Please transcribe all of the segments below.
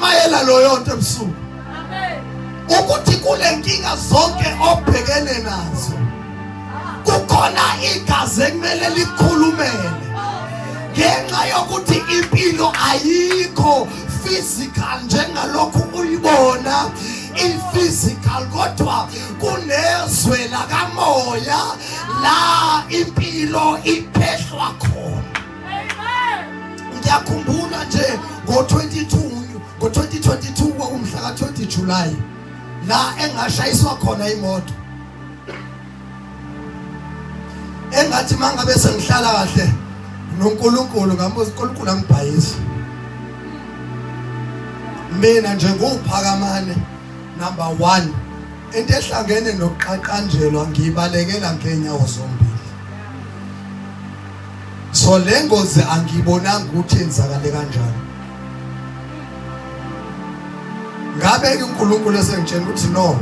ngishumayela lo yonke ebusuku ukuthi kule nkinga zonke obhekene nazo kukhona igazi ekumele likhulumele ngenxa yokuthi impilo ayikho physical njengalokhu uyibona i-physical kodwa kunezwe lakamoya la impilo iphehlwa khona. Ngiyakhumbula nje ngo-2022 kwakumhla ka-20 July la engashayiswa khona imoto engathi mangabe sengihlala kahle noNkulunkulu ngambuza uNkulunkulu angibhayisi mina nje nguphakamane number 1 into ehlangene nokuqaqanjelwa ngibalekela ngenyawo zombili. So lengozi angibonanga ukuthi enzakale kanjani. Ngabe uNkulunkulu esengitshela ukuthi no,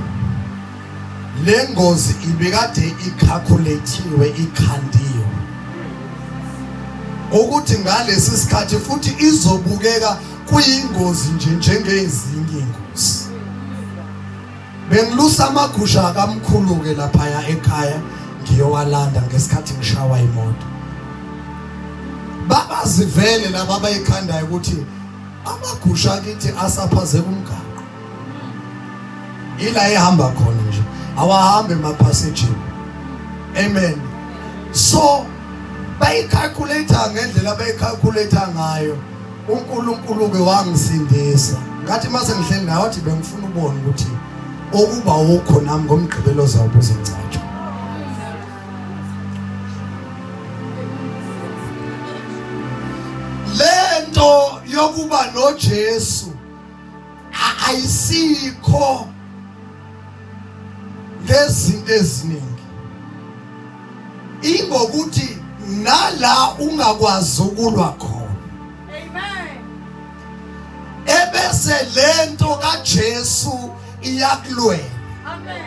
lengozi ibikade icalculatiwe ikhandiwe ukuthi ngalesi sikhathi futhi izobukeka kuyingozi nje njengezinye ingozi. Bengilusa amagusha kamkhulu ke lapha ekhaya ngiyowalanda ngesikhathi ngishawa imoto. Baba zivele laba bayikhandayo ukuthi amagusha akithi asaphazeka umgaqo. Ila ehamba khona nje awahambe emaphasejini. Amen. So bayicalculate ngendlela bayicalculate ngayo. uNkulunkulu ke wangisindisa. Ngathi mase ngihleli nawe wathi bengifuna ubone ukuthi okuba ukho nami ngomgqibelo zawubuza ingcatsho. Lento yokuba noJesu ayisikho ngezinto eziningi. Ingokuthi nala ungakwazi ukulwa khona. Ebese lento kaJesu iyakulwela. Amen.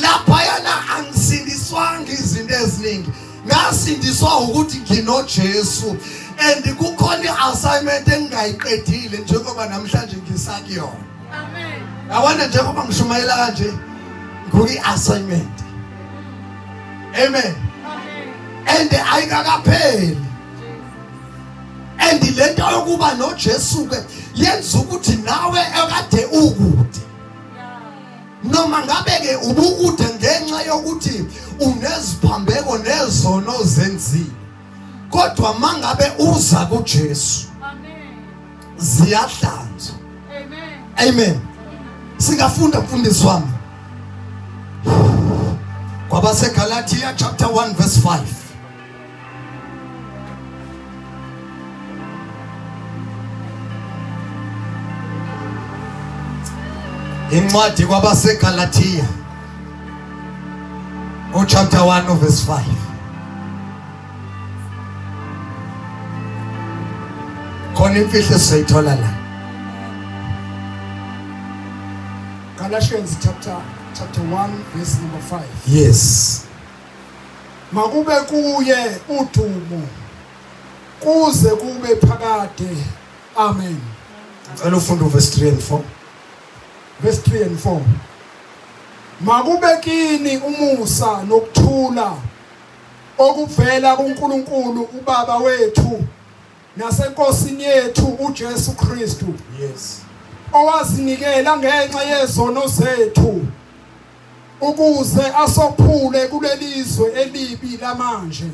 Lapha yana angisindiswanga izinto eziningi. Ngasindiswa ukuthi nginoJesu and kukhona iassignment engayiqedile njengoba namhlanje ngisakuyona. Amen. Yabona njengoba ngishumayela kanje ngokuiassignment. Amen. Amen. And ayikakapheli. And lento yokuba noJesu ke yenza ukuthi nawe ekade ukude noma ngabe ke ubukude ngenxa yokuthi uneziphambeko nezono zenzile kodwa mangabe uza kuJesu amen ziyahlanzwa. Amen. Amen. Singafunda mfundisi wami kwabaseGalatia chapter 1 verse 5. Incwadi kwabaseGalatia chapter 1 verse 5. Khona imfihlo siyithola la. Galatians chapter 1 verse number 5. Yes. Makube kuye udumo kuze kube phakade. Amen. Ngicela ufunde verse 3 and 4. Verse 3 and 4. Makube kini umusa nokuthula okuvela kuNkulunkulu uBaba wethu naseNkosini yethu uJesu Kristu. Yes. Owazinikela ngenxa yezono zethu ukuze asophule kulelizwe elibi lamanje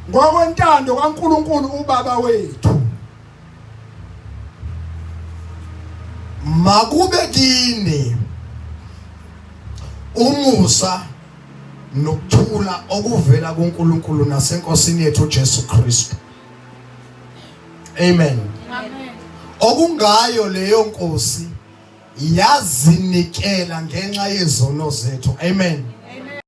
ngokwentando kaNkulunkulu uBaba wethu. Makube kini umusa nokuthula okuvela kuNkulunkulu naseNkosini yethu uJesu Kristu. Amen. Amen. Okungayo leyo Nkosi yazinikela ngenxa yezono zethu. Amen.